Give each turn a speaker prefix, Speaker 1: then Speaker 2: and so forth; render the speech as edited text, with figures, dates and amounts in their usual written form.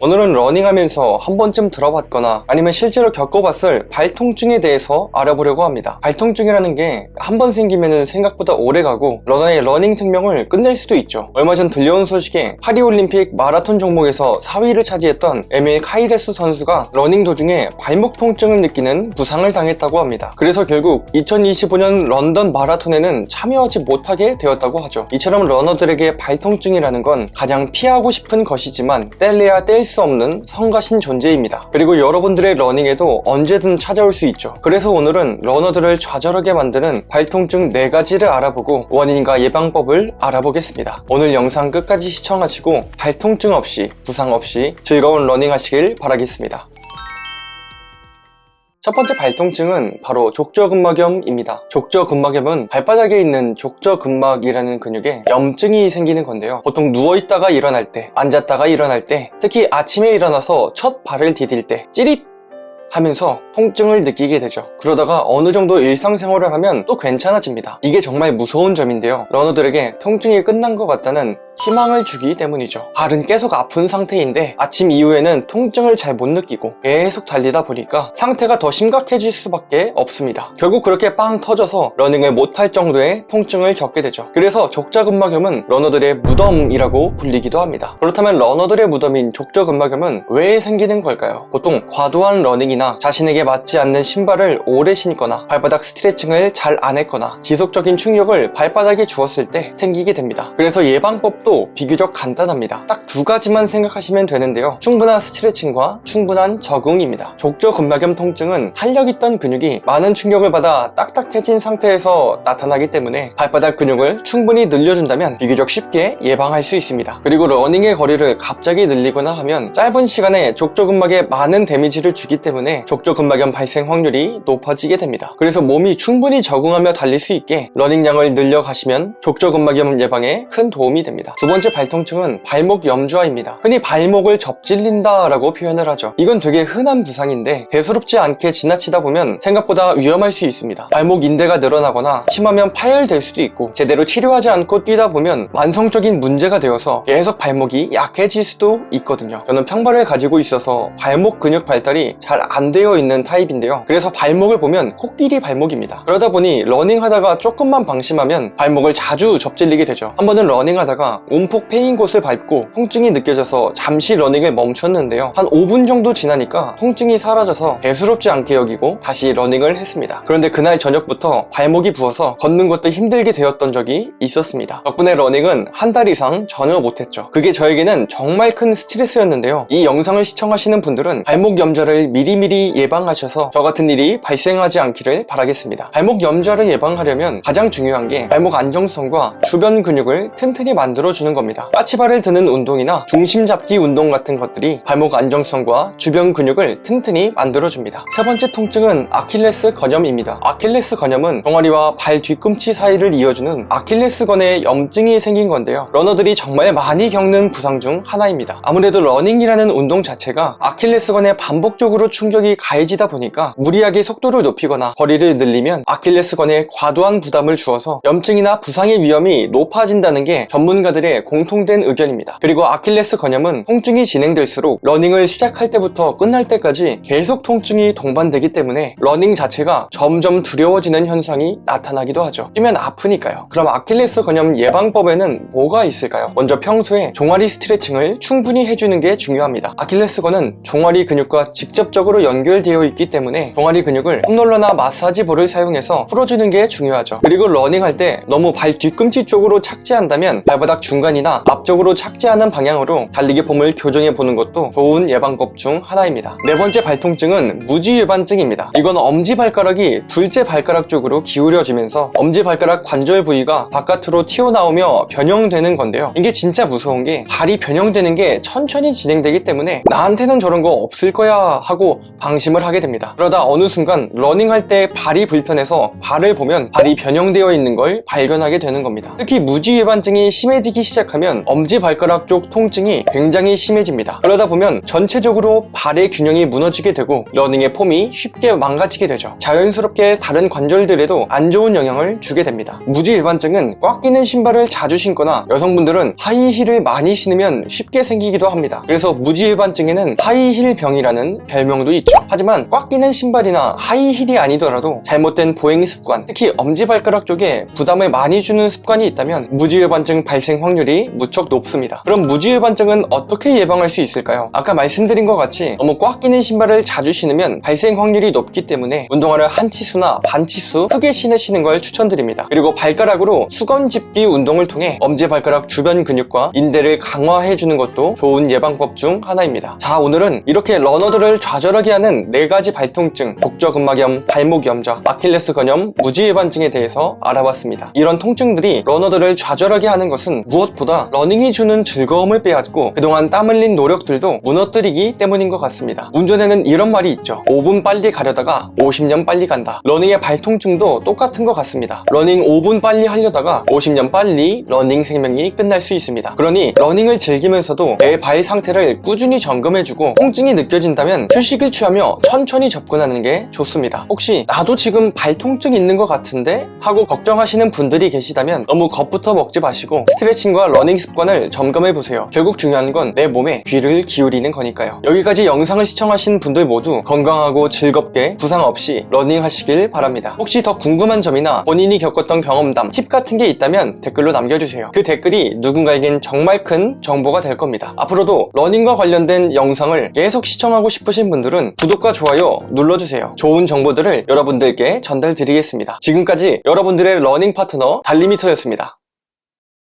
Speaker 1: 오늘은 러닝하면서 한 번쯤 들어봤거나 아니면 실제로 겪어봤을 발통증에 대해서 알아보려고 합니다. 발통증이라는 게 한 번 생기면 생각보다 오래가고 러너의 러닝 생명을 끝낼 수도 있죠. 얼마 전 들려온 소식에 파리올림픽 마라톤 종목에서 4위를 차지했던 에밀 카이레스 선수가 러닝 도중에 발목 통증을 느끼는 부상을 당했다고 합니다. 그래서 결국 2025년 런던 마라톤에는 참여하지 못하게 되었다고 하죠. 이처럼 러너들에게 발통증이라는 건 가장 피하고 싶은 것이지만 뗄래야 뗄 수 없는 성가신 존재입니다. 그리고 여러분들의 러닝에도 언제든 찾아올 수 있죠. 그래서 오늘은 러너들을 좌절하게 만드는 발통증 4가지를 알아보고 원인과 예방법을 알아보겠습니다. 오늘 영상 끝까지 시청하시고 발통증 없이 부상 없이 즐거운 러닝 하시길 바라겠습니다. 첫 번째 발통증은 바로 족저근막염입니다. 족저근막염은 발바닥에 있는 족저근막이라는 근육에 염증이 생기는 건데요. 보통 누워있다가 일어날 때, 앉았다가 일어날 때, 특히 아침에 일어나서 첫 발을 디딜 때 찌릿 하면서 통증을 느끼게 되죠. 그러다가 어느 정도 일상생활을 하면 또 괜찮아집니다. 이게 정말 무서운 점인데요. 러너들에게 통증이 끝난 것 같다는 희망을 주기 때문이죠. 발은 계속 아픈 상태인데 아침 이후에는 통증을 잘 못 느끼고 계속 달리다 보니까 상태가 더 심각해질 수밖에 없습니다. 결국 그렇게 빵 터져서 러닝을 못할 정도의 통증을 겪게 되죠. 그래서 족저근막염은 러너들의 무덤이라고 불리기도 합니다. 그렇다면 러너들의 무덤인 족저근막염은 왜 생기는 걸까요? 보통 과도한 러닝이나 자신에게 맞지 않는 신발을 오래 신거나 발바닥 스트레칭을 잘 안 했거나 지속적인 충격을 발바닥에 주었을 때 생기게 됩니다. 그래서 예방법도 비교적 간단합니다. 딱 2가지만 생각하시면 되는데요. 충분한 스트레칭과 충분한 적응입니다. 족저근막염 통증은 탄력있던 근육이 많은 충격을 받아 딱딱해진 상태에서 나타나기 때문에 발바닥 근육을 충분히 늘려준다면 비교적 쉽게 예방할 수 있습니다. 그리고 러닝의 거리를 갑자기 늘리거나 하면 짧은 시간에 족저근막에 많은 데미지를 주기 때문에 족저근막염 발생 확률이 높아지게 됩니다. 그래서 몸이 충분히 적응하며 달릴 수 있게 러닝량을 늘려가시면 족저근막염 예방에 큰 도움이 됩니다. 두 번째 발통증은 발목 염좌입니다. 흔히 발목을 접질린다 라고 표현을 하죠. 이건 되게 흔한 부상인데 대수롭지 않게 지나치다 보면 생각보다 위험할 수 있습니다. 발목 인대가 늘어나거나 심하면 파열될 수도 있고 제대로 치료하지 않고 뛰다 보면 만성적인 문제가 되어서 계속 발목이 약해질 수도 있거든요. 저는 평발을 가지고 있어서 발목 근육 발달이 잘 안 되어 있는 타입인데요. 그래서 발목을 보면 코끼리 발목입니다. 그러다 보니 러닝하다가 조금만 방심하면 발목을 자주 접질리게 되죠. 한 번은 러닝하다가 움푹 패인 곳을 밟고 통증이 느껴져서 잠시 러닝을 멈췄는데요. 한 5분 정도 지나니까 통증이 사라져서 대수롭지 않게 여기고 다시 러닝을 했습니다. 그런데 그날 저녁부터 발목이 부어서 걷는 것도 힘들게 되었던 적이 있었습니다. 덕분에 러닝은 한 달 이상 전혀 못했죠. 그게 저에게는 정말 큰 스트레스였는데요. 이 영상을 시청하시는 분들은 발목 염좌를 미리미리 예방하셔서 저 같은 일이 발생하지 않기를 바라겠습니다. 발목 염좌를 예방하려면 가장 중요한 게 발목 안정성과 주변 근육을 튼튼히 만들어주는 겁니다. 까치발을 드는 운동이나 중심 잡기 운동 같은 것들이 발목 안정성과 주변 근육을 튼튼히 만들어줍니다. 세 번째 통증은 아킬레스 건염입니다. 아킬레스 건염은 종아리와 발 뒤꿈치 사이를 이어주는 아킬레스건에 염증이 생긴 건데요. 러너들이 정말 많이 겪는 부상 중 하나입니다. 아무래도 러닝이라는 운동 자체가 아킬레스건에 반복적으로 충격이 가해지다 보니까 무리하게 속도를 높이거나 거리를 늘리면 아킬레스건에 과도한 부담을 주어서 염증이나 부상의 위험이 높아진다는 게 전문가들의 공통된 의견입니다. 그리고 아킬레스 건염은 통증이 진행될수록 러닝을 시작할 때부터 끝날 때까지 계속 통증이 동반되기 때문에 러닝 자체가 점점 두려워지는 현상이 나타나기도 하죠. 뛰면 아프니까요. 그럼 아킬레스 건염 예방법에는 뭐가 있을까요? 먼저 평소에 종아리 스트레칭을 충분히 해주는 게 중요합니다. 아킬레스건은 종아리 근육과 직접적으로 연결되어 있기 때문에 종아리 근육을 폼롤러나 마사지볼을 사용해서 풀어주는 게 중요하죠. 그리고 러닝할 때 너무 발 뒤꿈치 쪽으로 착지한다면 발바닥 중간이나 앞쪽으로 착지하는 방향으로 달리기 폼을 교정해 보는 것도 좋은 예방법 중 하나입니다. 네 번째 발통증은 무지외반증입니다. 이건 엄지발가락이 둘째 발가락 쪽으로 기울여지면서 엄지발가락 관절 부위가 바깥으로 튀어나오며 변형되는 건데요. 이게 진짜 무서운 게 발이 변형되는 게 천천히 진행되기 때문에 나한테는 저런 거 없을 거야 하고 방심을 하게 됩니다. 그러다 어느 순간 러닝할 때 발이 불편해서 발을 보면 발이 변형되어 있는 걸 발견하게 되는 겁니다. 특히 무지외반증이 심해지기 하기 시작하면 엄지발가락 쪽 통증이 굉장히 심해집니다. 그러다 보면 전체적으로 발의 균형이 무너지게 되고 러닝의 폼이 쉽게 망가지게 되죠. 자연스럽게 다른 관절들에도 안 좋은 영향을 주게 됩니다. 무지일반증은 꽉 끼는 신발을 자주 신거나 여성분들은 하이힐을 많이 신으면 쉽게 생기기도 합니다. 그래서 무지일반증에는 하이힐 병이라는 별명도 있죠. 하지만 꽉 끼는 신발이나 하이힐이 아니더라도 잘못된 보행 습관, 특히 엄지발가락 쪽에 부담을 많이 주는 습관이 있다면 무지일반증 발생 확률이 무척 높습니다. 그럼 무지일반증은 어떻게 예방할 수 있을까요? 아까 말씀드린 것 같이 너무 꽉 끼는 신발을 자주 신으면 발생 확률이 높기 때문에 운동화를 한 치수나 반 치수 크게 신으시는 걸 추천드립니다. 그리고 발가락으로 수건 짚기 운동을 통해 엄지발가락 주변 근육과 인대를 강화해주는 것도 좋은 예방법 중 하나입니다. 자, 오늘은 이렇게 러너들을 좌절하게 하는 4가지 발통증, 족저근막염, 발목 염좌, 아킬레스 건염, 무지일반증에 대해서 알아봤습니다. 이런 통증들이 러너들을 좌절하게 하는 것은 무엇보다 러닝이 주는 즐거움을 빼앗고 그동안 땀 흘린 노력들도 무너뜨리기 때문인 것 같습니다. 운전에는 이런 말이 있죠. 5분 빨리 가려다가 50년 빨리 간다. 러닝의 발통증도 똑같은 것 같습니다. 러닝 5분 빨리 하려다가 50년 빨리 러닝 생명이 끝날 수 있습니다. 그러니 러닝을 즐기면서도 내 발 상태를 꾸준히 점검해주고 통증이 느껴진다면 휴식을 취하며 천천히 접근하는 게 좋습니다. 혹시 나도 지금 발통증 있는 것 같은데? 하고 걱정하시는 분들이 계시다면 너무 겁부터 먹지 마시고 스트레칭과 러닝 습관을 점검해보세요. 결국 중요한 건 내 몸에 귀를 기울이는 거니까요. 여기까지 영상을 시청하신 분들 모두 건강하고 즐겁게 부상 없이 러닝 하시길 바랍니다. 혹시 더 궁금한 점이나 본인이 겪었던 경험담, 팁 같은 게 있다면 댓글로 남겨주세요. 그 댓글이 누군가에겐 정말 큰 정보가 될 겁니다. 앞으로도 러닝과 관련된 영상을 계속 시청하고 싶으신 분들은 구독과 좋아요 눌러주세요. 좋은 정보들을 여러분들께 전달드리겠습니다. 지금까지 여러분들의 러닝 파트너 달리미터였습니다.